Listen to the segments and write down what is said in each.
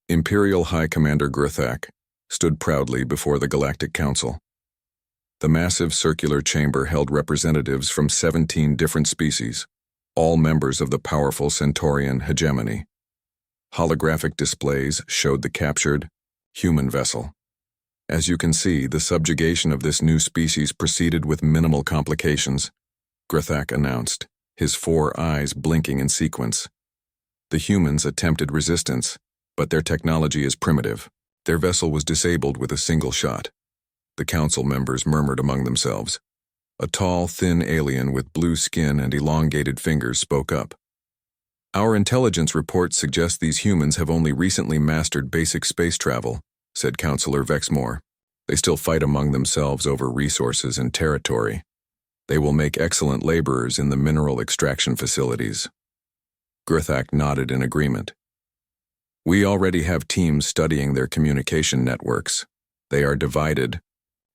Imperial High Commander Grithak stood proudly before the Galactic Council. The massive circular chamber held representatives from 17 different species, all members of the powerful Centaurian hegemony. Holographic displays showed the captured human vessel. As you can see, the subjugation of this new species proceeded with minimal complications, Grithak announced, his 4 eyes blinking in sequence. The humans attempted resistance, but their technology is primitive. Their vessel was disabled with a single shot. The council members murmured among themselves. A tall, thin alien with blue skin and elongated fingers spoke up. "Our intelligence reports suggest these humans have only recently mastered basic space travel," said Councillor Vexmore. "They still fight among themselves over resources and territory. They will make excellent laborers in the mineral extraction facilities." Grithak nodded in agreement. "We already have teams studying their communication networks. They are divided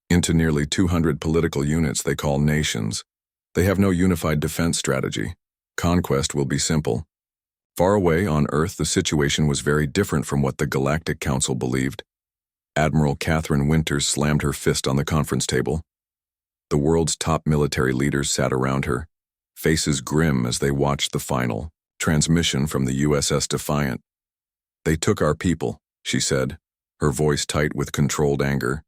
into nearly 200 political units they call nations. They have no unified defense strategy. Conquest will be simple. Far away on Earth, the situation was very different from what the Galactic Council believed." Admiral Catherine Winters slammed her fist on the conference table. The world's top military leaders sat around her, faces grim as they watched the final transmission from the USS Defiant. "They took our people," she said, her voice tight with controlled anger.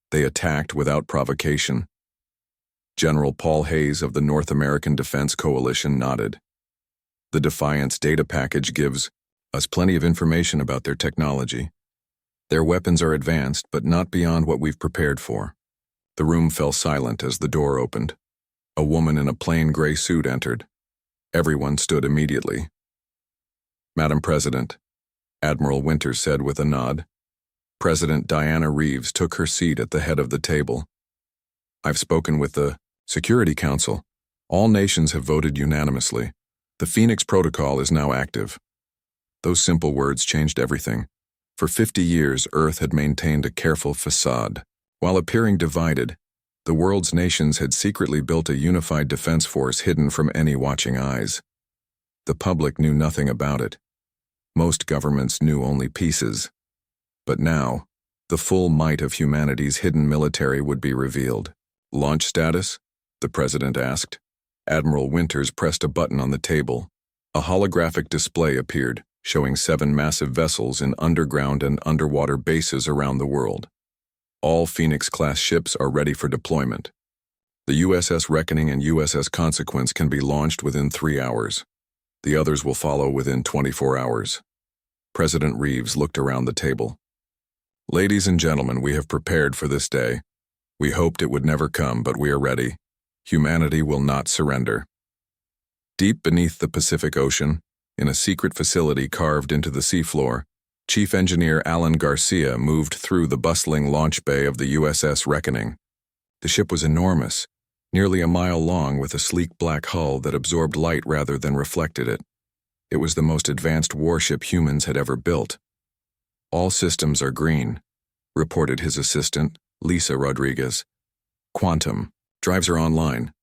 "They attacked without provocation." General Paul Hayes of the North American Defense Coalition nodded. "The Defiant's data package gives us plenty of information about their technology. Their weapons are advanced, but not beyond what we've prepared for." The room fell silent as the door opened. A woman in a plain gray suit entered. Everyone stood immediately. "Madam President," Admiral Winters said with a nod. President Diana Reeves took her seat at the head of the table. "I've spoken with the Security Council. All nations have voted unanimously. The Phoenix Protocol is now active." Those simple words changed everything. For 50 years, Earth had maintained a careful facade. While appearing divided, the world's nations had secretly built a unified defense force hidden from any watching eyes. The public knew nothing about it. Most governments knew only pieces. But now, the full might of humanity's hidden military would be revealed. "Launch status?" the president asked. Admiral Winters pressed a button on the table. A holographic display appeared, showing 7 massive vessels in underground and underwater bases around the world. All Phoenix-class ships are ready for deployment. The USS Reckoning and USS Consequence can be launched within 3 hours. The others will follow within 24 hours. President Reeves looked around the table. "Ladies and gentlemen, we have prepared for this day. We hoped it would never come, but we are ready. Humanity will not surrender." Deep beneath the Pacific Ocean, in a secret facility carved into the seafloor, Chief Engineer Alan Garcia moved through the bustling launch bay of the USS Reckoning. The ship was enormous, nearly a mile long, with a sleek black hull that absorbed light rather than reflected it. It was the most advanced warship humans had ever built. "All systems are green," reported his assistant, Lisa Rodriguez. "Quantum. Drives are online.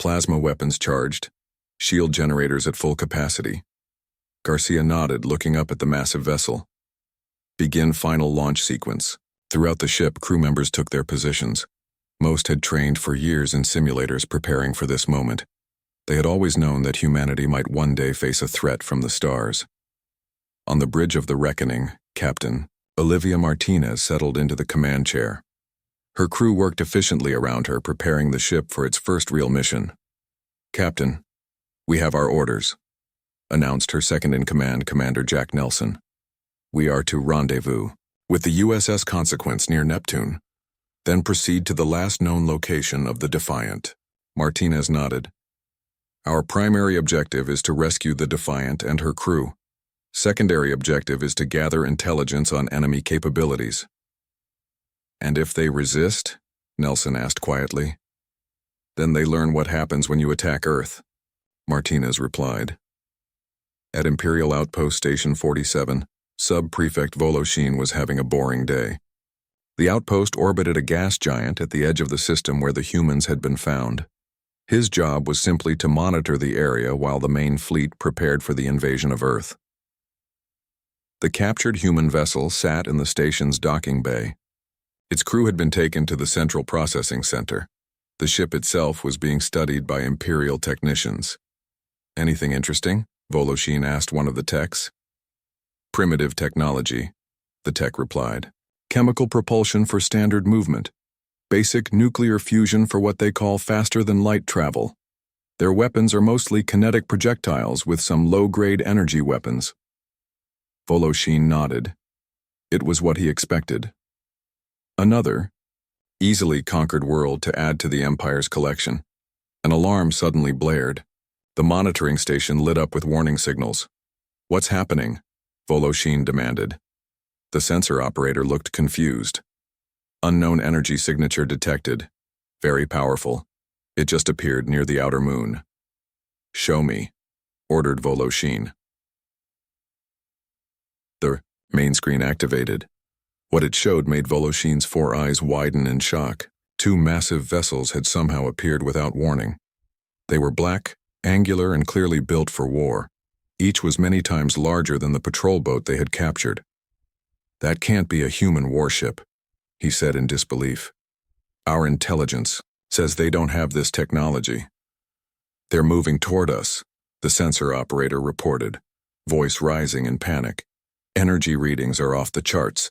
Plasma weapons charged. Shield generators at full capacity." Garcia nodded, looking up at the massive vessel. "Begin final launch sequence." Throughout the ship, crew members took their positions. Most had trained for years in simulators preparing for this moment. They had always known that humanity might one day face a threat from the stars. On the bridge of the Reckoning, Captain Olivia Martinez settled into the command chair. Her crew worked efficiently around her, preparing the ship for its first real mission. "Captain, we have our orders," announced her second-in-command, Commander Jack Nelson. "We are to rendezvous with the USS Consequence near Neptune, then proceed to the last known location of the Defiant." Martinez nodded. "Our primary objective is to rescue the Defiant and her crew. Secondary objective is to gather intelligence on enemy capabilities." "And if they resist?" Nelson asked quietly. "Then they learn what happens when you attack Earth," Martinez replied. At Imperial Outpost Station 47, Sub-Prefect Voloshin was having a boring day. The outpost orbited a gas giant at the edge of the system where the humans had been found. His job was simply to monitor the area while the main fleet prepared for the invasion of Earth. The captured human vessel sat in the station's docking bay. Its crew had been taken to the Central Processing Center. The ship itself was being studied by Imperial technicians. "Anything interesting?" Voloshin asked one of the techs. "Primitive technology," the tech replied. "Chemical propulsion for standard movement. Basic nuclear fusion for what they call faster-than-light travel. Their weapons are mostly kinetic projectiles with some low-grade energy weapons." Voloshin nodded. It was what he expected. Another, easily conquered world to add to the Empire's collection. An alarm suddenly blared. The monitoring station lit up with warning signals. "What's happening?" Voloshin demanded. The sensor operator looked confused. "Unknown energy signature detected. Very powerful. It just appeared near the outer moon." "Show me," ordered Voloshin. The main screen activated. What it showed made Voloshin's 4 eyes widen in shock. 2 massive vessels had somehow appeared without warning. They were black, angular, and clearly built for war. Each was many times larger than the patrol boat they had captured. "That can't be a human warship," he said in disbelief. "Our intelligence says they don't have this technology." "They're moving toward us," the sensor operator reported, voice rising in panic. "Energy readings are off the charts."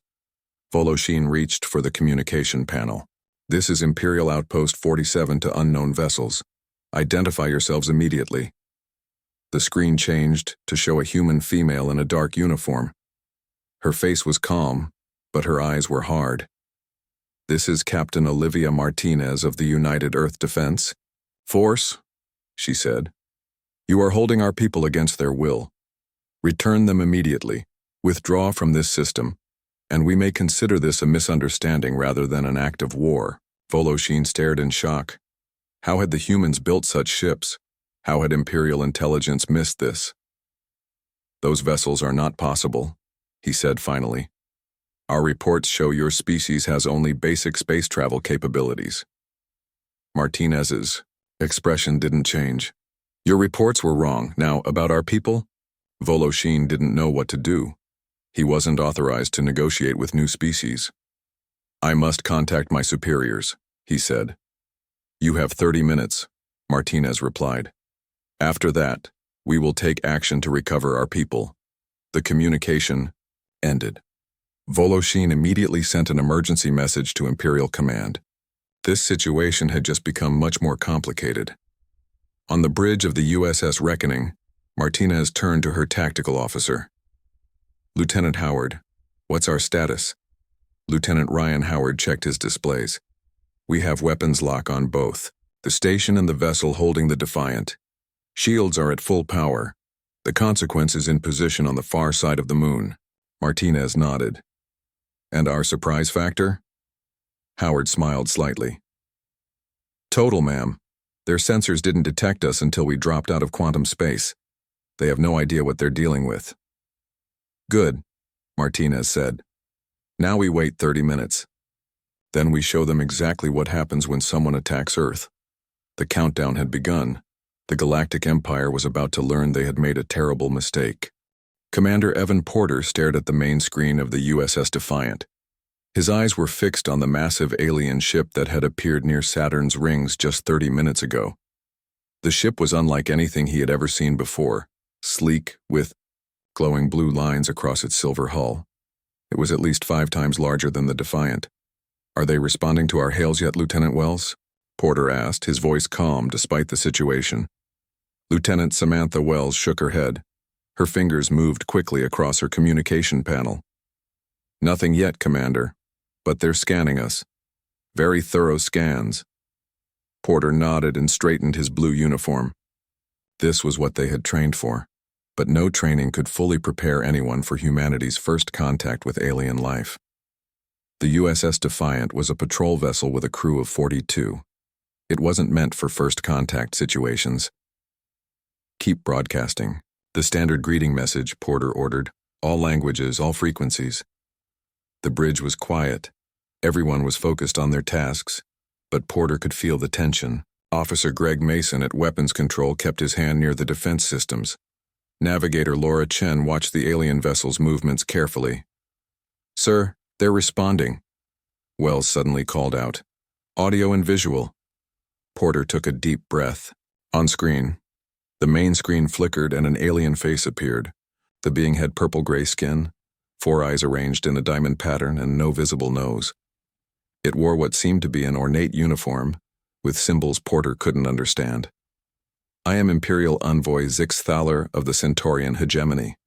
Voloshin reached for the communication panel. "This is Imperial Outpost 47 to unknown vessels. Identify yourselves immediately." The screen changed to show a human female in a dark uniform. Her face was calm, but her eyes were hard. "This is Captain Olivia Martinez of the United Earth Defense Force," she said. "You are holding our people against their will. Return them immediately. Withdraw from this system, and we may consider this a misunderstanding rather than an act of war." Voloshin stared in shock. How had the humans built such ships? How had Imperial intelligence missed this? "Those vessels are not possible," he said finally. "Our reports show your species has only basic space travel capabilities." Martinez's expression didn't change. "Your reports were wrong. Now, about our people?" Voloshin didn't know what to do. He wasn't authorized to negotiate with new species. "I must contact my superiors," he said. "You have 30 minutes, Martinez replied. "After that, we will take action to recover our people." The communication ended. Voloshin immediately sent an emergency message to Imperial Command. This situation had just become much more complicated. On the bridge of the USS Reckoning, Martinez turned to her tactical officer. "Lieutenant Howard, what's our status?" Lieutenant Ryan Howard checked his displays. "We have weapons lock on both, the station and the vessel holding the Defiant. Shields are at full power. The Consequence is in position on the far side of the moon." Martinez nodded. "And our surprise factor?" Howard smiled slightly. "Total, ma'am. Their sensors didn't detect us until we dropped out of quantum space. They have no idea what they're dealing with." "Good," Martinez said. "Now we wait 30 minutes. Then we show them exactly what happens when someone attacks Earth." The countdown had begun. The Galactic Empire was about to learn they had made a terrible mistake. Commander Evan Porter stared at the main screen of the USS Defiant. His eyes were fixed on the massive alien ship that had appeared near Saturn's rings just 30 minutes ago. The ship was unlike anything he had ever seen before, sleek, with glowing blue lines across its silver hull. It was at least 5 times larger than the Defiant. "Are they responding to our hails yet, Lieutenant Wells?" Porter asked, his voice calm despite the situation. Lieutenant Samantha Wells shook her head. Her fingers moved quickly across her communication panel. "Nothing yet, Commander, but they're scanning us. Very thorough scans." Porter nodded and straightened his blue uniform. This was what they had trained for, but no training could fully prepare anyone for humanity's first contact with alien life. The USS Defiant was a patrol vessel with a crew of 42. It wasn't meant for first contact situations. "Keep broadcasting. The standard greeting message," Porter ordered. "All languages, all frequencies." The bridge was quiet. Everyone was focused on their tasks, but Porter could feel the tension. Officer Greg Mason at Weapons Control kept his hand near the defense systems. Navigator Laura Chen watched the alien vessel's movements carefully. "Sir, they're responding," Wells suddenly called out. "Audio and visual." Porter took a deep breath. On screen, the main screen flickered and an alien face appeared. The being had purple-gray skin, 4 eyes arranged in a diamond pattern, and no visible nose. It wore what seemed to be an ornate uniform, with symbols Porter couldn't understand. "I am Imperial Envoy Zix Thaler of the Centaurian Hegemony,"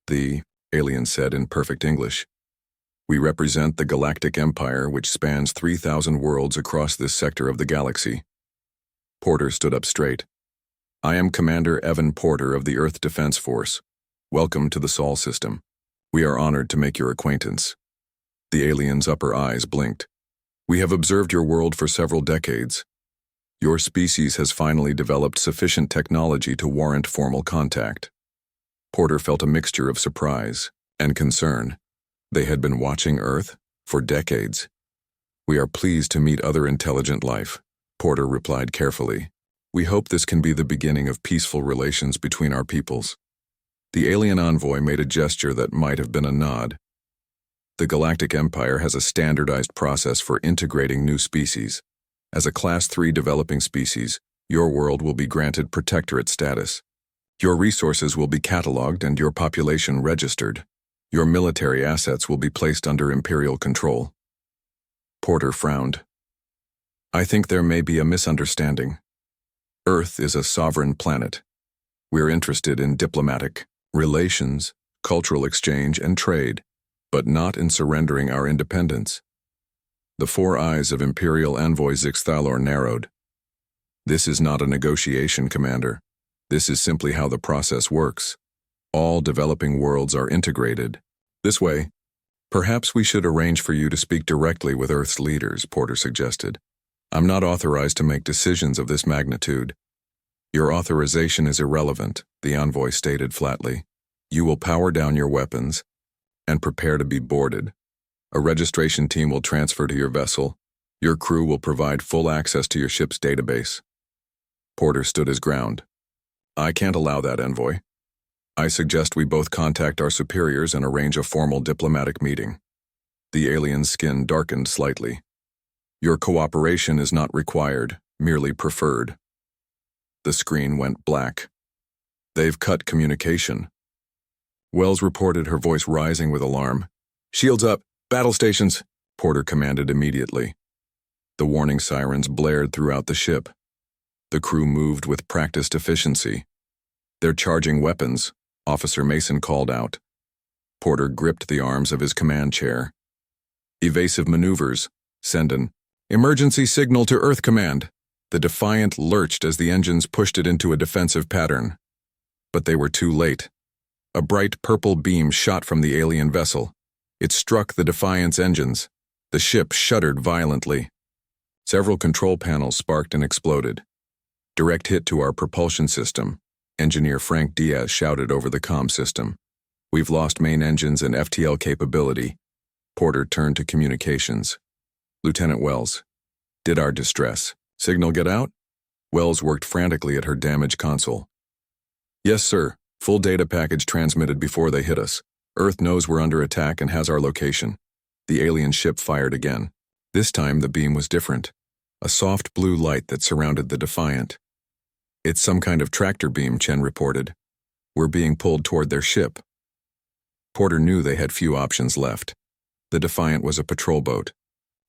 the alien said in perfect English. "We represent the Galactic Empire, which spans 3,000 worlds across this sector of the galaxy." Porter stood up straight. "I am Commander Evan Porter of the Earth Defense Force. Welcome to the Sol system. We are honored to make your acquaintance." The alien's upper eyes blinked. "We have observed your world for several decades. Your species has finally developed sufficient technology to warrant formal contact." Porter felt a mixture of surprise and concern. They had been watching Earth for decades. "We are pleased to meet other intelligent life," Porter replied carefully. "We hope this can be the beginning of peaceful relations between our peoples." The alien envoy made a gesture that might have been a nod. "The Galactic Empire has a standardized process for integrating new species. As a Class 3 developing species, your world will be granted protectorate status. Your resources will be cataloged and your population registered. Your military assets will be placed under Imperial control." Porter frowned. "I think there may be a misunderstanding. Earth is a sovereign planet. We're interested in diplomatic relations, cultural exchange, and trade, but not in surrendering our independence." The 4 eyes of Imperial Envoy Zix Thaler narrowed. "This is not a negotiation, Commander. This is simply how the process works. All developing worlds are integrated. This way, perhaps we should arrange for you to speak directly with Earth's leaders," Porter suggested. "I'm not authorized to make decisions of this magnitude." "Your authorization is irrelevant," the envoy stated flatly. "You will power down your weapons and prepare to be boarded. A registration team will transfer to your vessel. Your crew will provide full access to your ship's database." Porter stood his ground. "I can't allow that, Envoy. I suggest we both contact our superiors and arrange a formal diplomatic meeting." The alien's skin darkened slightly. "Your cooperation is not required, merely preferred." The screen went black. "They've cut communication." Wells reported, her voice rising with alarm. "Shields up! Battle stations!" Porter commanded immediately. The warning sirens blared throughout the ship. The crew moved with practiced efficiency. "They're charging weapons," Officer Mason called out. Porter gripped the arms of his command chair. "Evasive maneuvers. Send an emergency signal to Earth Command." The Defiant lurched as the engines pushed it into a defensive pattern. But they were too late. A bright purple beam shot from the alien vessel. It struck the Defiant's engines. The ship shuddered violently. Several control panels sparked and exploded. "Direct hit to our propulsion system," Engineer Frank Diaz shouted over the comm system. "We've lost main engines and FTL capability." Porter turned to communications. "Lieutenant Wells, did our distress signal get out?" Wells worked frantically at her damaged console. "Yes, sir. Full data package transmitted before they hit us. Earth knows we're under attack and has our location." The alien ship fired again. This time the beam was different. A soft blue light that surrounded the Defiant. "It's some kind of tractor beam," Chen reported. "We're being pulled toward their ship." Porter knew they had few options left. The Defiant was a patrol boat,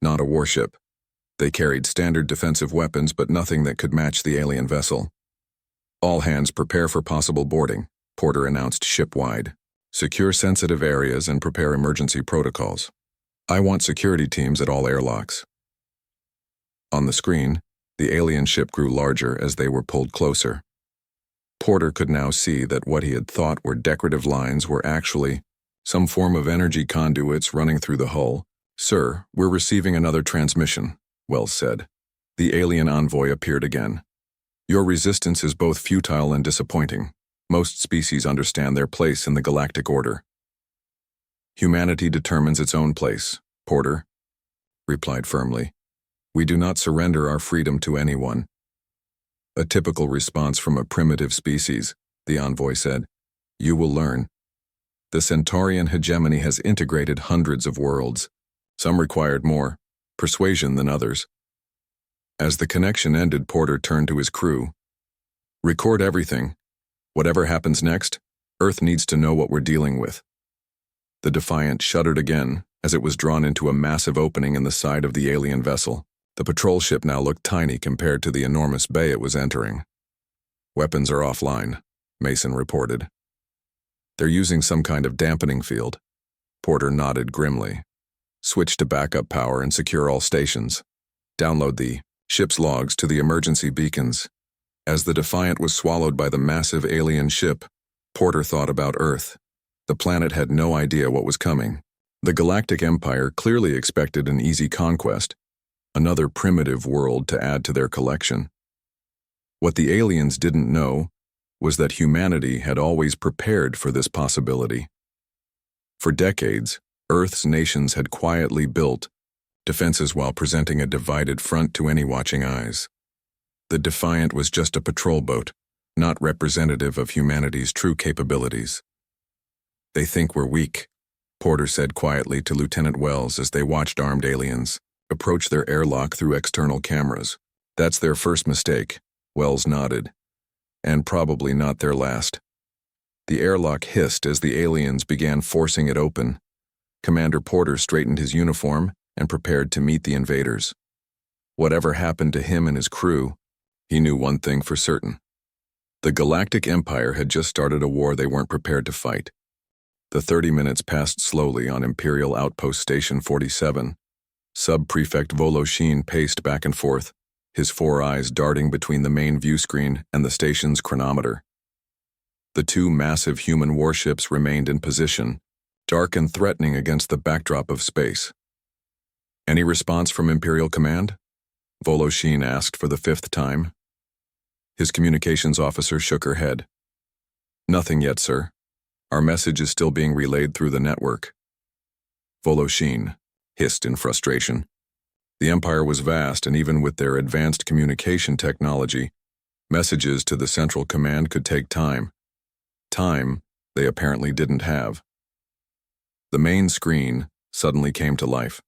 not a warship. They carried standard defensive weapons, but nothing that could match the alien vessel. "All hands prepare for possible boarding," Porter announced ship-wide. "Secure sensitive areas and prepare emergency protocols. I want security teams at all airlocks." On the screen, the alien ship grew larger as they were pulled closer. Porter could now see that what he had thought were decorative lines were actually some form of energy conduits running through the hull. "Sir, we're receiving another transmission," Wells said. The alien envoy appeared again. "Your resistance is both futile and disappointing. Most species understand their place in the galactic order." "Humanity determines its own place," Porter replied firmly. "We do not surrender our freedom to anyone." "A typical response from a primitive species," the envoy said. You will learn. The Centaurian hegemony has integrated hundreds of worlds. Some required more persuasion than others. As the connection ended, Porter turned to his crew. Record everything. Whatever happens next, Earth needs to know what we're dealing with. The Defiant shuddered again as it was drawn into a massive opening in the side of the alien vessel. The patrol ship now looked tiny compared to the enormous bay it was entering. Weapons are offline, Mason reported. They're using some kind of dampening field. Porter nodded grimly. Switch to backup power and secure all stations. Download the ship's logs to the emergency beacons. As the Defiant was swallowed by the massive alien ship, Porter thought about Earth. The planet had no idea what was coming. The Galactic Empire clearly expected an easy conquest, another primitive world to add to their collection. What the aliens didn't know was that humanity had always prepared for this possibility. For decades, Earth's nations had quietly built defenses while presenting a divided front to any watching eyes. The Defiant was just a patrol boat, not representative of humanity's true capabilities. They think we're weak, Porter said quietly to Lieutenant Wells as they watched armed aliens approach their airlock through external cameras. That's their first mistake, Wells nodded, and probably not their last. The airlock hissed as the aliens began forcing it open. Commander Porter straightened his uniform and prepared to meet the invaders. Whatever happened to him and his crew, he knew one thing for certain. The Galactic Empire had just started a war they weren't prepared to fight. The 30 minutes passed slowly on Imperial Outpost Station 47. Sub-Prefect Voloshin paced back and forth, his 4 eyes darting between the main view screen and the station's chronometer. The 2 massive human warships remained in position, dark and threatening against the backdrop of space. Any response from Imperial Command? Voloshin asked for the 5th time. His communications officer shook her head. Nothing yet, sir. Our message is still being relayed through the network. Voloshin hissed in frustration. The Empire was vast, and even with their advanced communication technology, messages to the Central Command could take time. Time they apparently didn't have. The main screen suddenly came to life.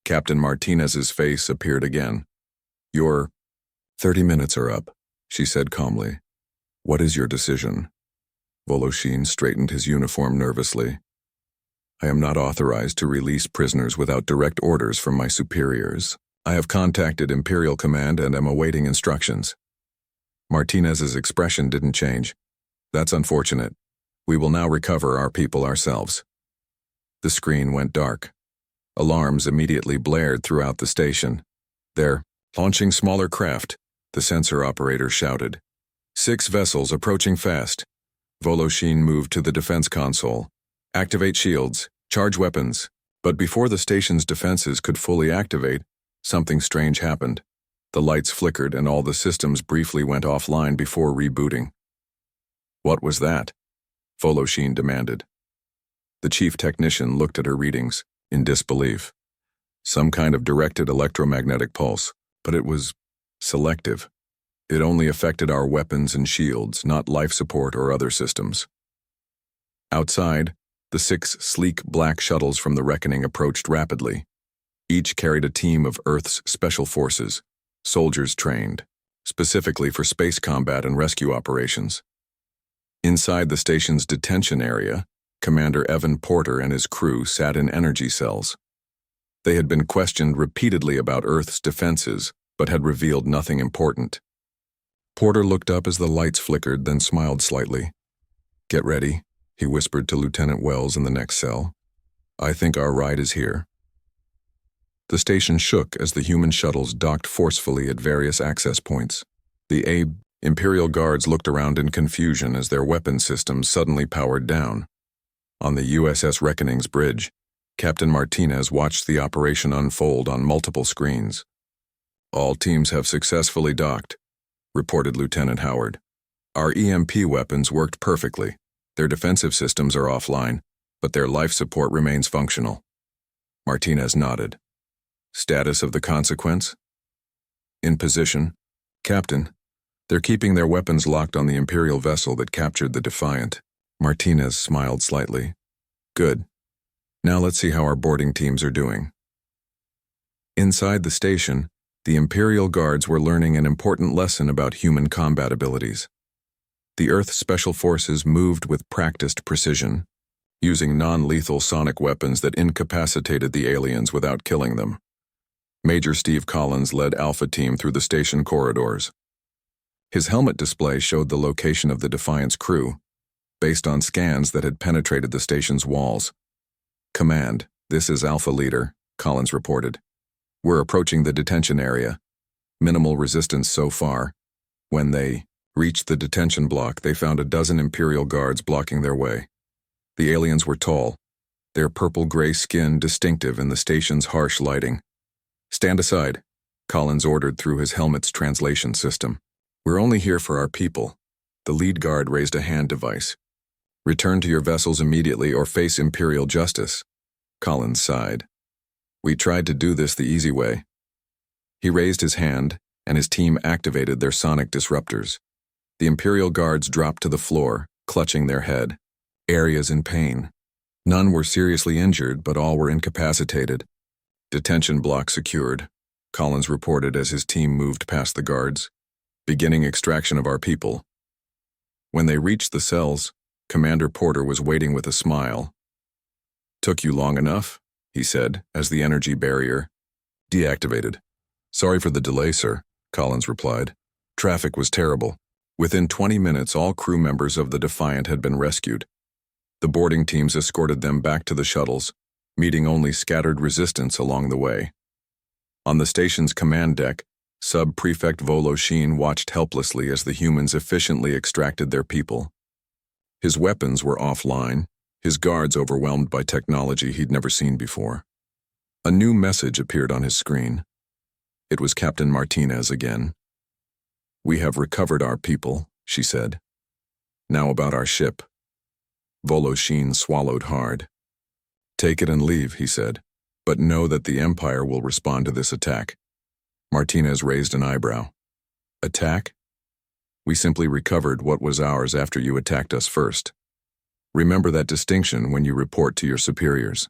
Captain Martinez's face appeared again. Your 30 minutes are up, she said calmly. What is your decision? Voloshin straightened his uniform nervously. I am not authorized to release prisoners without direct orders from my superiors. I have contacted Imperial Command and am awaiting instructions. Martinez's expression didn't change. That's unfortunate. We will now recover our people ourselves. The screen went dark. Alarms immediately blared throughout the station. They're launching smaller craft, the sensor operator shouted. 6 vessels approaching fast. Voloshin moved to the defense console. Activate shields, charge weapons. But before the station's defenses could fully activate, something strange happened. The lights flickered and all the systems briefly went offline before rebooting. What was that? Voloshin demanded. The chief technician looked at her readings, in disbelief. Some kind of directed electromagnetic pulse, but it was selective. It only affected our weapons and shields, not life support or other systems. Outside, the 6 sleek black shuttles from the Reckoning approached rapidly. Each carried a team of Earth's special forces, soldiers trained, specifically for space combat and rescue operations. Inside the station's detention area, Commander Evan Porter and his crew sat in energy cells. They had been questioned repeatedly about Earth's defenses, but had revealed nothing important. Porter looked up as the lights flickered, then smiled slightly. Get ready, he whispered to Lieutenant Wells in the next cell. I think our ride is here. The station shook as the human shuttles docked forcefully at various access points. The Imperial guards looked around in confusion as their weapon systems suddenly powered down. On the USS Reckoning's bridge, Captain Martinez watched the operation unfold on multiple screens. All teams have successfully docked, reported Lieutenant Howard. Our EMP weapons worked perfectly. Their defensive systems are offline, but their life support remains functional. Martinez nodded. Status of the Consequence? In position. Captain, they're keeping their weapons locked on the Imperial vessel that captured the Defiant. Martinez smiled slightly. Good. Now let's see how our boarding teams are doing. Inside the station, the Imperial Guards were learning an important lesson about human combat abilities. The Earth Special Forces moved with practiced precision, using non-lethal sonic weapons that incapacitated the aliens without killing them. Major Steve Collins led Alpha Team through the station corridors. His helmet display showed the location of the Defiant's crew, based on scans that had penetrated the station's walls. Command, this is Alpha Leader, Collins reported. We're approaching the detention area. Minimal resistance so far. When they reached the detention block, they found a dozen Imperial Guards blocking their way. The aliens were tall, their purple-gray skin distinctive in the station's harsh lighting. Stand aside, Collins ordered through his helmet's translation system. We're only here for our people. The lead guard raised a hand device. Return to your vessels immediately or face Imperial justice. Collins sighed. We tried to do this the easy way. He raised his hand, and his team activated their sonic disruptors. The Imperial Guards dropped to the floor, clutching their head. Areas in pain. None were seriously injured, but all were incapacitated. Detention block secured, Collins reported as his team moved past the guards. Beginning extraction of our people. When they reached the cells, Commander Porter was waiting with a smile. Took you long enough, he said, as the energy barrier deactivated. Sorry for the delay, sir, Collins replied. Traffic was terrible. Within 20 minutes, all crew members of the Defiant had been rescued. The boarding teams escorted them back to the shuttles, meeting only scattered resistance along the way. On the station's command deck, Sub-Prefect Voloshin watched helplessly as the humans efficiently extracted their people. His weapons were offline, his guards overwhelmed by technology he'd never seen before. A new message appeared on his screen. It was Captain Martinez again. We have recovered our people, she said. Now about our ship. Voloshin swallowed hard. Take it and leave, he said, but know that the Empire will respond to this attack. Martinez raised an eyebrow. Attack? We simply recovered what was ours after you attacked us first. Remember that distinction when you report to your superiors.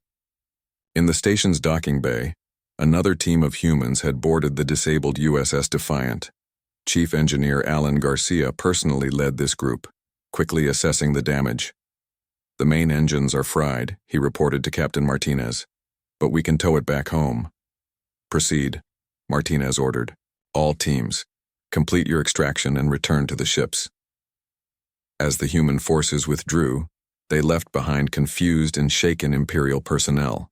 In the station's docking bay, another team of humans had boarded the disabled USS Defiant. Chief Engineer Alan Garcia personally led this group, quickly assessing the damage. The main engines are fried, he reported to Captain Martinez, but we can tow it back home. Proceed, Martinez ordered. All teams, complete your extraction and return to the ships. As the human forces withdrew, they left behind confused and shaken Imperial personnel.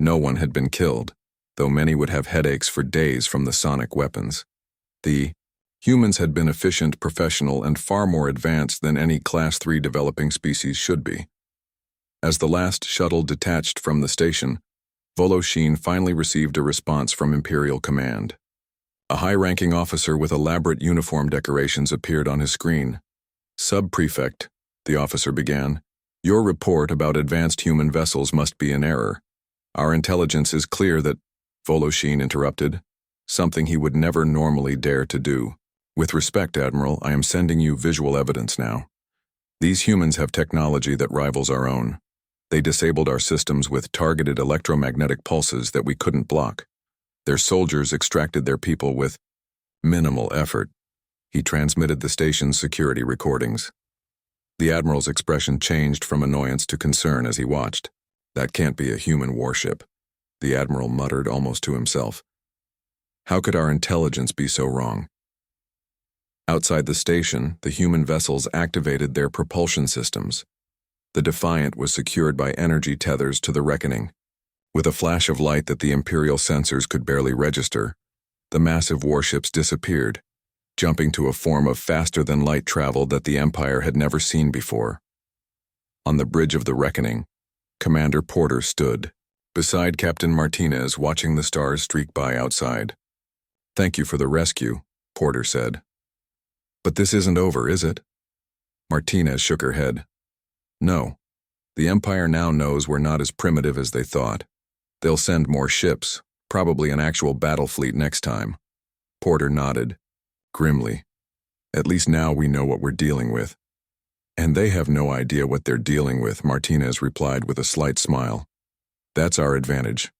No one had been killed, though many would have headaches for days from the sonic weapons. The humans had been efficient, professional, and far more advanced than any Class 3 developing species should be. As the last shuttle detached from the station, Voloshin finally received a response from Imperial Command. A high-ranking officer with elaborate uniform decorations appeared on his screen. Sub-Prefect, the officer began, your report about advanced human vessels must be in error. Our intelligence is clear that, Voloshin interrupted, something he would never normally dare to do. With respect, Admiral, I am sending you visual evidence now. These humans have technology that rivals our own. They disabled our systems with targeted electromagnetic pulses that we couldn't block. Their soldiers extracted their people with minimal effort. He transmitted the station's security recordings. The Admiral's expression changed from annoyance to concern as he watched. That can't be a human warship, the Admiral muttered almost to himself. How could our intelligence be so wrong? Outside the station, the human vessels activated their propulsion systems. The Defiant was secured by energy tethers to the Reckoning. With a flash of light that the Imperial sensors could barely register, the massive warships disappeared, jumping to a form of faster-than-light travel that the Empire had never seen before. On the bridge of the Reckoning, Commander Porter stood, beside Captain Martinez, watching the stars streak by outside. Thank you for the rescue, Porter said. But this isn't over, is it? Martinez shook her head. No. The Empire now knows we're not as primitive as they thought. They'll send more ships, probably an actual battle fleet next time. Porter nodded, grimly. At least now we know what we're dealing with. And they have no idea what they're dealing with, Martinez replied with a slight smile. That's our advantage.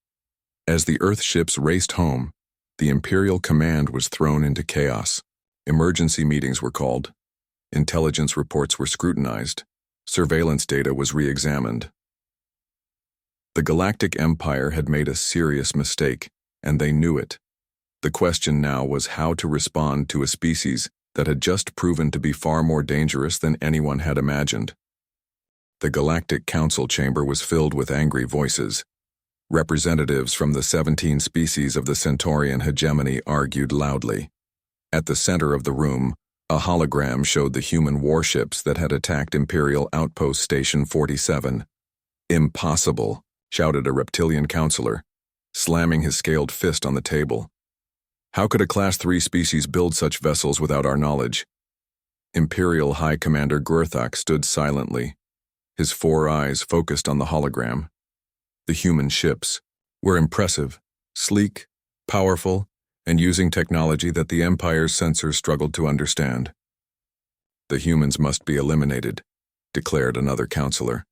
As the Earth ships raced home, the Imperial command was thrown into chaos. Emergency meetings were called. Intelligence reports were scrutinized. Surveillance data was re-examined. The Galactic Empire had made a serious mistake, and they knew it. The question now was how to respond to a species that had just proven to be far more dangerous than anyone had imagined. The Galactic Council chamber was filled with angry voices. Representatives from the 17 species of the Centaurian hegemony argued loudly. At the center of the room, a hologram showed the human warships that had attacked Imperial Outpost Station 47. "Impossible," shouted a reptilian counselor, slamming his scaled fist on the table. "How could a Class 3 species build such vessels without our knowledge?" Imperial High Commander Gurthak stood silently, his 4 eyes focused on the hologram. The human ships were impressive, sleek, powerful, and using technology that the Empire's sensors struggled to understand. "The humans must be eliminated," declared another counselor.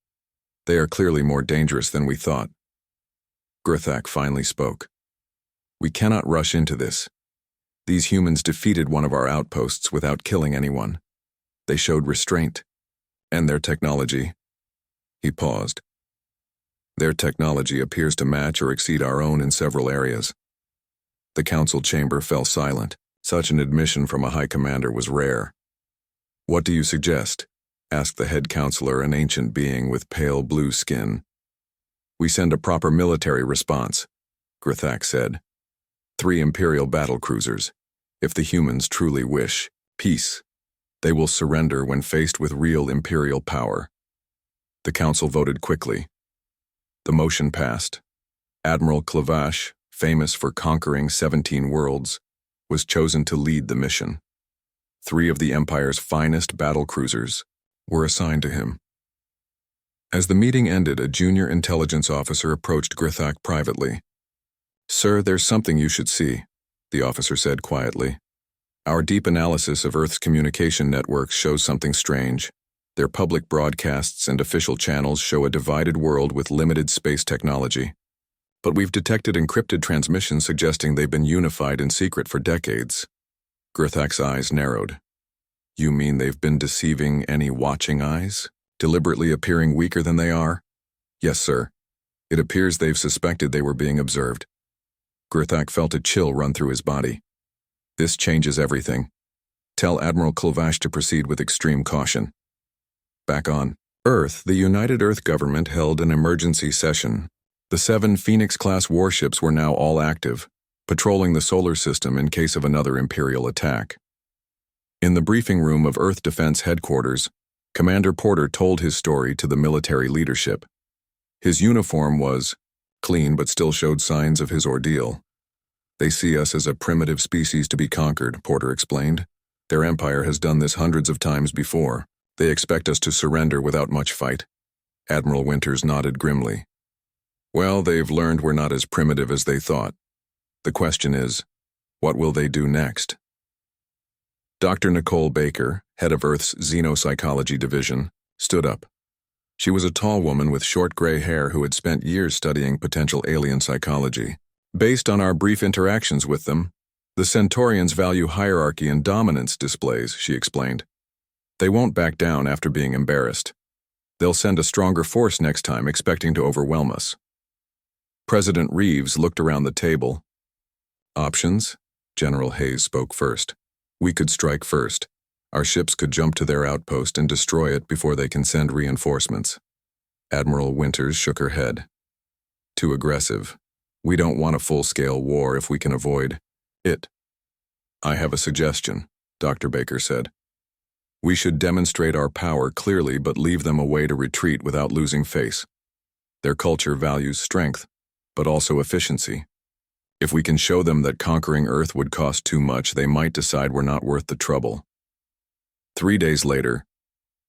"They are clearly more dangerous than we thought." Gurthak finally spoke. "We cannot rush into this. These humans defeated one of our outposts without killing anyone. They showed restraint. And their technology—" He paused. "Their technology appears to match or exceed our own in several areas." The council chamber fell silent. Such an admission from a high commander was rare. "What do you suggest?" asked the head counselor, an ancient being with pale blue skin. "We send a proper military response," Gurthak said. 3 Imperial battlecruisers. If the humans truly wish peace, they will surrender when faced with real Imperial power. The council voted quickly. The motion passed. Admiral Clavash, famous for conquering 17 worlds, was chosen to lead the mission. 3 of the Empire's finest battlecruisers were assigned to him. As the meeting ended, a junior intelligence officer approached Gurthak privately. "Sir, there's something you should see," the officer said quietly. "Our deep analysis of Earth's communication networks shows something strange. Their public broadcasts and official channels show a divided world with limited space technology. But we've detected encrypted transmissions suggesting they've been unified in secret for decades." Gurthak's eyes narrowed. "You mean they've been deceiving any watching eyes? Deliberately appearing weaker than they are?" "Yes, sir. It appears they've suspected they were being observed." Gurthak felt a chill run through his body. "This changes everything. Tell Admiral Clavash to proceed with extreme caution." Back on Earth, the United Earth government held an emergency session. The 7 Phoenix-class warships were now all active, patrolling the solar system in case of another Imperial attack. In the briefing room of Earth Defense Headquarters, Commander Porter told his story to the military leadership. His uniform was clean but still showed signs of his ordeal. "They see us as a primitive species to be conquered," Porter explained. "Their empire has done this hundreds of times before. They expect us to surrender without much fight." Admiral Winters nodded grimly. "Well, they've learned we're not as primitive as they thought. The question is, what will they do next?" Dr. Nicole Baker, head of Earth's Xenopsychology Division, stood up. She was a tall woman with short gray hair who had spent years studying potential alien psychology. "Based on our brief interactions with them, the Centaurians value hierarchy and dominance displays," she explained. "They won't back down after being embarrassed. They'll send a stronger force next time, expecting to overwhelm us." President Reeves looked around the table. "Options?" General Hayes spoke first. "We could strike first. Our ships could jump to their outpost and destroy it before they can send reinforcements." Admiral Winters shook her head. "Too aggressive. We don't want a full-scale war if we can avoid it." "I have a suggestion," Dr. Baker said. "We should demonstrate our power clearly but leave them a way to retreat without losing face. Their culture values strength, but also efficiency. If we can show them that conquering Earth would cost too much, they might decide we're not worth the trouble." 3 days later,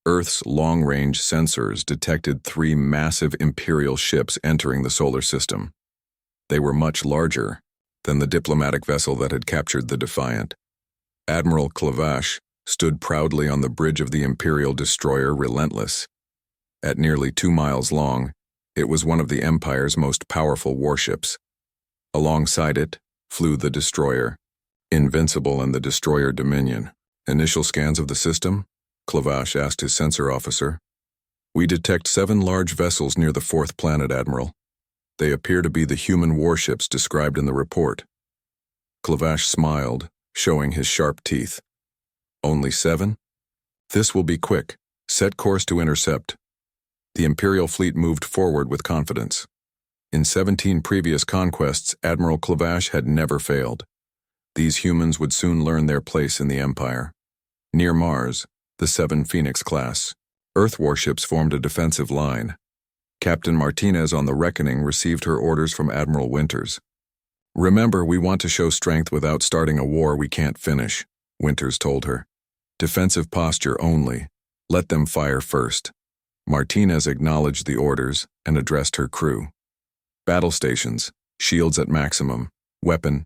Earth's long-range sensors detected 3 massive Imperial ships entering the solar system. They were much larger than the diplomatic vessel that had captured the Defiant. Admiral Clavash stood proudly on the bridge of the Imperial destroyer Relentless. At nearly 2 miles long, it was one of the Empire's most powerful warships. Alongside it flew the destroyer, Invincible, and the destroyer Dominion. Initial scans of the system? Clavash asked his sensor officer. We detect 7 large vessels near the 4th planet, Admiral. They appear to be the human warships described in the report. Clavash smiled, showing his sharp teeth. Only 7? This will be quick. Set course to intercept. The Imperial fleet moved forward with confidence. In 17 previous conquests, Admiral Clavash had never failed. These humans would soon learn their place in the Empire. Near Mars, the 7 Phoenix class Earth warships formed a defensive line. Captain Martinez on the Reckoning received her orders from Admiral Winters. Remember, we want to show strength without starting a war we can't finish, Winters told her. Defensive posture only. Let them fire first. Martinez acknowledged the orders and addressed her crew. Battle stations, shields at maximum, weapon,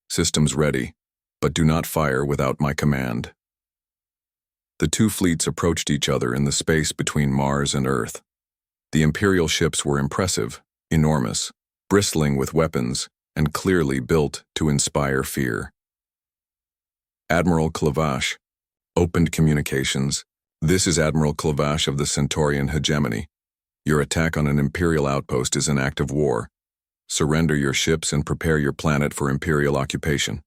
systems ready, but do not fire without my command. The 2 fleets approached each other in the space between Mars and Earth. The Imperial ships were impressive, enormous, bristling with weapons, and clearly built to inspire fear. Admiral Clavash opened communications. This is Admiral Clavash of the Centaurian Hegemony. Your attack on an Imperial outpost is an act of war. Surrender your ships and prepare your planet for Imperial occupation.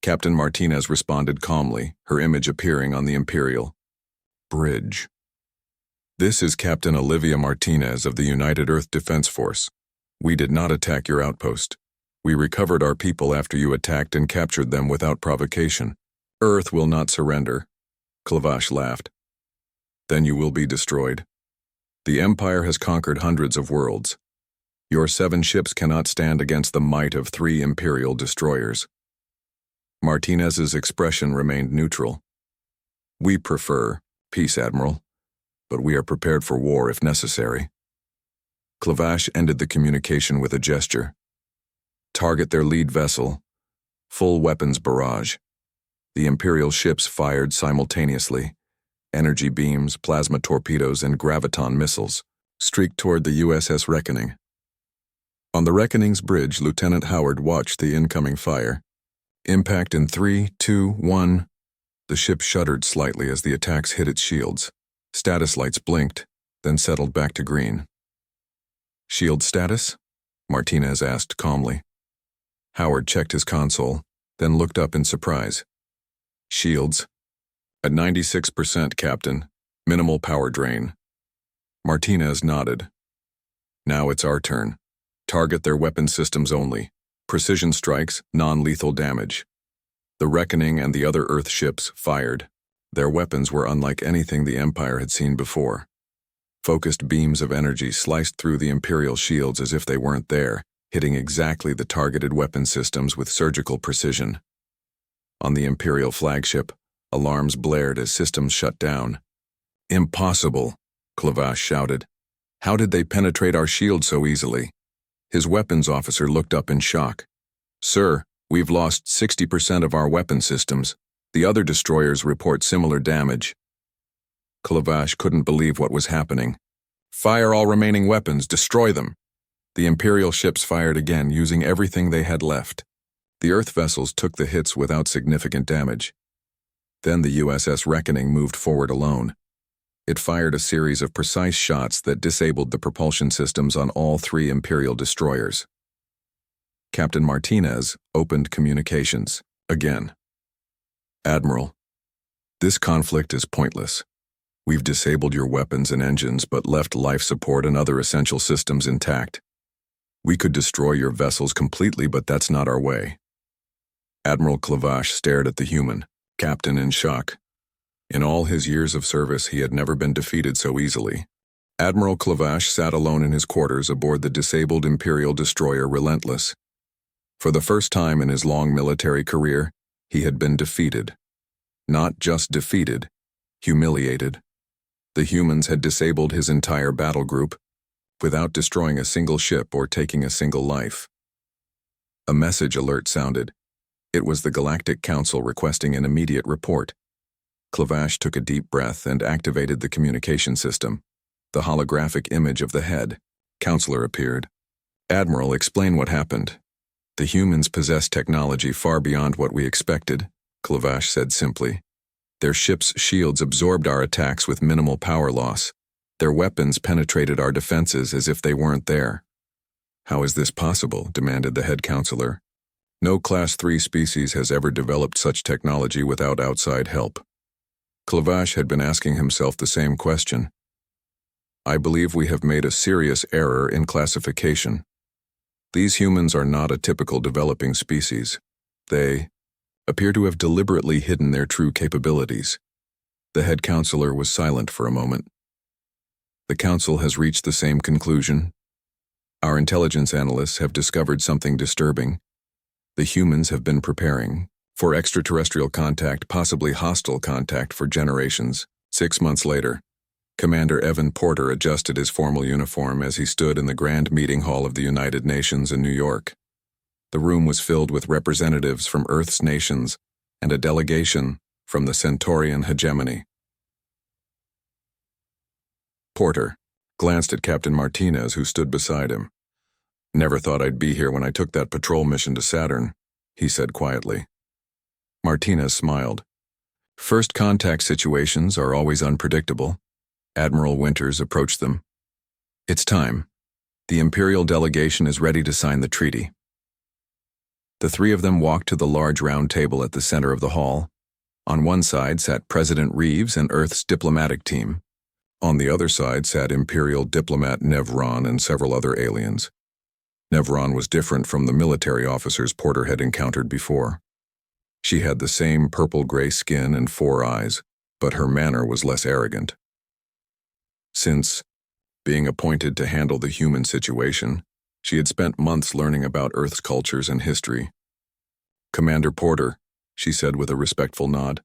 Captain Martinez responded calmly, her image appearing on the Imperial bridge. This is Captain Olivia Martinez of the United Earth Defense Force. We did not attack your outpost. We recovered our people after you attacked and captured them without provocation. Earth will not surrender. Clavash laughed. Then you will be destroyed. The Empire has conquered hundreds of worlds. Your 7 ships cannot stand against the might of 3 Imperial destroyers. Martinez's expression remained neutral. We prefer peace, Admiral, but we are prepared for war if necessary. Clavash ended the communication with a gesture. Target their lead vessel. Full weapons barrage. The Imperial ships fired simultaneously. Energy beams, plasma torpedoes, and graviton missiles streaked toward the USS Reckoning. On the Reckoning's bridge, Lieutenant Howard watched the incoming fire. Impact in 3, 2, 1. The ship shuddered slightly as the attacks hit its shields. Status lights blinked, then settled back to green. Shield status? Martinez asked calmly. Howard checked his console, then looked up in surprise. Shields. At 96%, Captain. Minimal power drain. Martinez nodded. Now it's our turn. Target their weapon systems only. Precision strikes, non-lethal damage. The Reckoning and the other Earth ships fired. Their weapons were unlike anything the Empire had seen before. Focused beams of energy sliced through the Imperial shields as if they weren't there, hitting exactly the targeted weapon systems with surgical precision. On the Imperial flagship, alarms blared as systems shut down. Impossible, Clavash shouted. How did they penetrate our shield so easily? His weapons officer looked up in shock. Sir, we've lost 60% of our weapon systems. The other destroyers report similar damage. Clavash couldn't believe what was happening. Fire all remaining weapons, destroy them. The Imperial ships fired again, using everything they had left. The Earth vessels took the hits without significant damage. Then the USS Reckoning moved forward alone. It fired a series of precise shots that disabled the propulsion systems on all 3 Imperial destroyers. Captain Martinez opened communications again. Admiral, this conflict is pointless. We've disabled your weapons and engines but left life support and other essential systems intact. We could destroy your vessels completely, but that's not our way. Admiral Clavash stared at the human, captain in shock. In all his years of service, he had never been defeated so easily. Admiral Clavash sat alone in his quarters aboard the disabled Imperial destroyer Relentless. For the first time in his long military career, he had been defeated. Not just defeated, humiliated. The humans had disabled his entire battle group without destroying a single ship or taking a single life. A message alert sounded. It was the Galactic Council requesting an immediate report. Clavash took a deep breath and activated the communication system. The holographic image of the head counselor appeared. "Admiral, explain what happened." "The humans possess technology far beyond what we expected," Clavash said simply. "Their ship's shields absorbed our attacks with minimal power loss. Their weapons penetrated our defenses as if they weren't there." "How is this possible?" demanded the head counselor. "No Class 3 species has ever developed such technology without outside help." Clavash had been asking himself the same question. "I believe we have made a serious error in classification. These humans are not a typical developing species. They appear to have deliberately hidden their true capabilities." The head counselor was silent for a moment. "The council has reached the same conclusion. Our intelligence analysts have discovered something disturbing. The humans have been preparing for extraterrestrial contact, possibly hostile contact, for generations." 6 months later, Commander Evan Porter adjusted his formal uniform as he stood in the Grand Meeting Hall of the United Nations in New York. The room was filled with representatives from Earth's nations and a delegation from the Centaurian hegemony. Porter glanced at Captain Martinez, who stood beside him. "Never thought I'd be here when I took that patrol mission to Saturn," he said quietly. Martinez smiled. "First contact situations are always unpredictable." Admiral Winters approached them. "It's time. The Imperial delegation is ready to sign the treaty." The three of them walked to the large round table at the center of the hall. On one side sat President Reeves and Earth's diplomatic team. On the other side sat Imperial diplomat Nevron and several other aliens. Nevron was different from the military officers Porter had encountered before. She had the same purple-gray skin and 4 eyes, but her manner was less arrogant. Since being appointed to handle the human situation, she had spent months learning about Earth's cultures and history. "Commander Porter," she said with a respectful nod.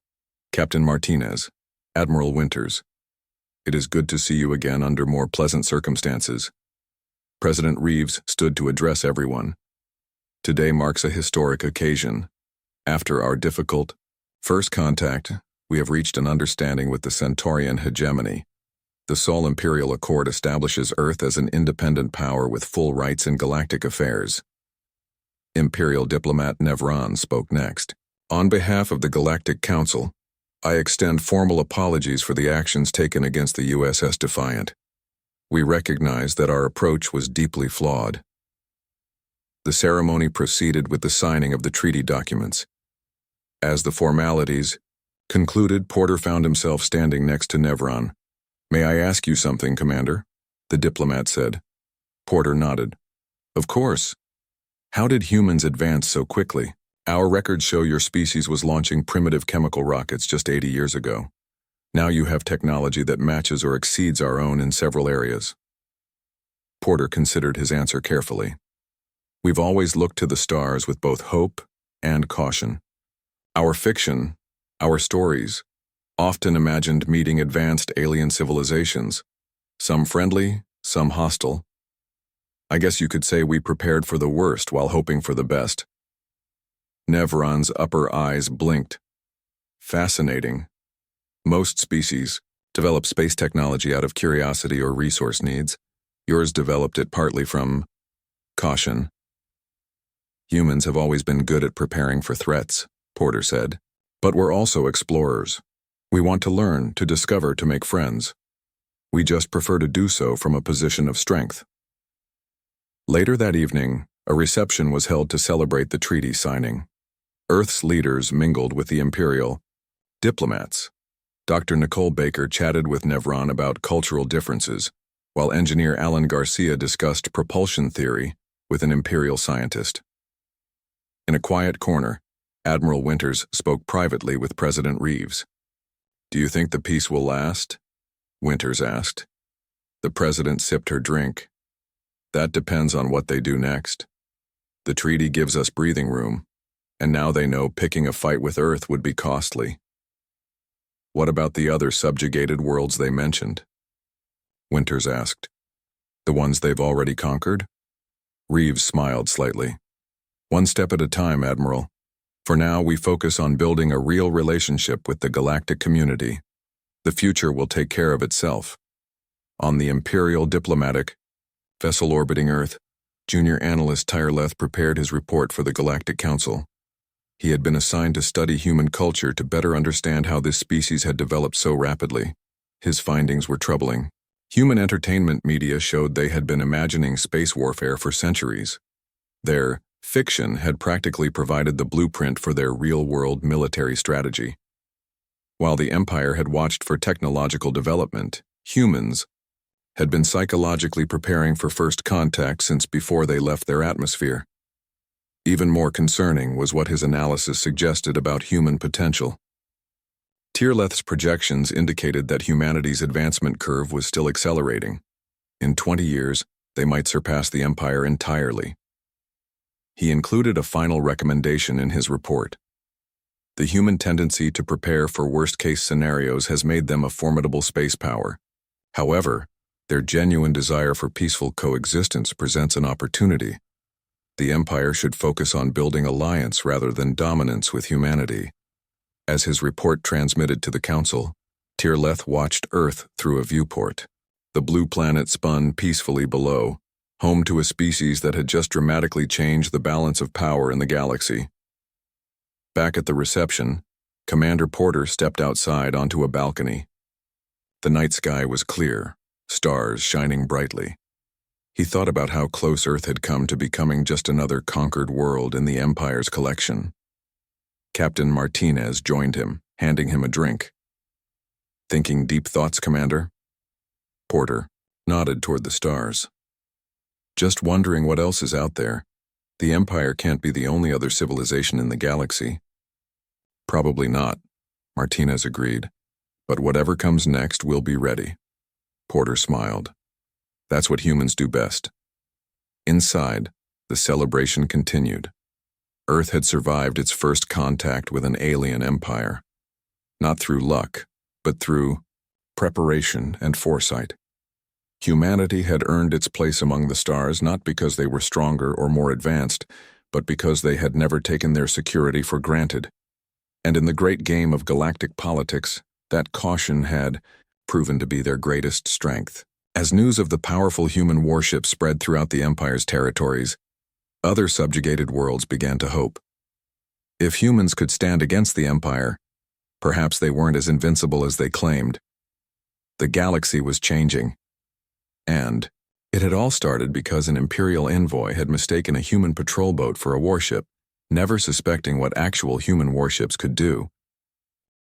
"Captain Martinez, Admiral Winters. It is good to see you again under more pleasant circumstances." President Reeves stood to address everyone. "Today marks a historic occasion. After our difficult first contact, we have reached an understanding with the Centaurian hegemony. The Sol Imperial Accord establishes Earth as an independent power with full rights in galactic affairs." Imperial diplomat Nevron spoke next. "On behalf of the Galactic Council, I extend formal apologies for the actions taken against the USS Defiant. We recognize that our approach was deeply flawed." The ceremony proceeded with the signing of the treaty documents. As the formalities concluded, Porter found himself standing next to Nevron. "May I ask you something, Commander?" the diplomat said. Porter nodded. "Of course. How did humans advance so quickly? Our records show your species was launching primitive chemical rockets just 80 years ago. Now you have technology that matches or exceeds our own in several areas." Porter considered his answer carefully. "We've always looked to the stars with both hope and caution. Our fiction, our stories, often imagined meeting advanced alien civilizations, some friendly, some hostile. I guess you could say we prepared for the worst while hoping for the best." Nevron's upper eyes blinked. "Fascinating. Most species develop space technology out of curiosity or resource needs. Yours developed it partly from caution." "Humans have always been good at preparing for threats," Porter said. "But we're also explorers. We want to learn, to discover, to make friends. We just prefer to do so from a position of strength." Later that evening, a reception was held to celebrate the treaty signing. Earth's leaders mingled with the Imperial diplomats. Dr. Nicole Baker chatted with Nevron about cultural differences, while engineer Alan Garcia discussed propulsion theory with an Imperial scientist. In a quiet corner, Admiral Winters spoke privately with President Reeves. "Do you think the peace will last?" Winters asked. The president sipped her drink. "That depends on what they do next. The treaty gives us breathing room, and now they know picking a fight with Earth would be costly." "What about the other subjugated worlds they mentioned?" Winters asked. "The ones they've already conquered?" Reeves smiled slightly. "One step at a time, Admiral. For now, we focus on building a real relationship with the galactic community. The future will take care of itself. On the Imperial Diplomatic vessel orbiting Earth, Junior Analyst Tyreleth prepared his report for the Galactic Council. He had been assigned to study human culture to better understand how this species had developed so rapidly. His findings were troubling. Human entertainment media showed they had been imagining space warfare for centuries. Their fiction had practically provided the blueprint for their real-world military strategy. While the Empire had watched for technological development, humans had been psychologically preparing for first contact since before they left their atmosphere. Even more concerning was what his analysis suggested about human potential. Tyreleth's projections indicated that humanity's advancement curve was still accelerating. In 20 years, they might surpass the Empire entirely. He included a final recommendation in his report. The human tendency to prepare for worst-case scenarios has made them a formidable space power. However, their genuine desire for peaceful coexistence presents an opportunity. The Empire should focus on building alliance rather than dominance with humanity. As his report transmitted to the Council, Tyreleth watched Earth through a viewport. The blue planet spun peacefully below, home to a species that had just dramatically changed the balance of power in the galaxy. Back at the reception, Commander Porter stepped outside onto a balcony. The night sky was clear, stars shining brightly. He thought about how close Earth had come to becoming just another conquered world in the Empire's collection. Captain Martinez joined him, handing him a drink. "Thinking deep thoughts, Commander?" Porter nodded toward the stars. "Just wondering what else is out there. The Empire can't be the only other civilization in the galaxy." "Probably not," Martinez agreed. "But whatever comes next, we'll be ready." Porter smiled. That's what humans do best. Inside, the celebration continued. Earth had survived its first contact with an alien empire. Not through luck, but through preparation and foresight. Humanity had earned its place among the stars not because they were stronger or more advanced, but because they had never taken their security for granted. And in the great game of galactic politics, that caution had proven to be their greatest strength. As news of the powerful human warship spread throughout the Empire's territories, other subjugated worlds began to hope. If humans could stand against the Empire, perhaps they weren't as invincible as they claimed. The galaxy was changing. And it had all started because an Imperial envoy had mistaken a human patrol boat for a warship, never suspecting what actual human warships could do.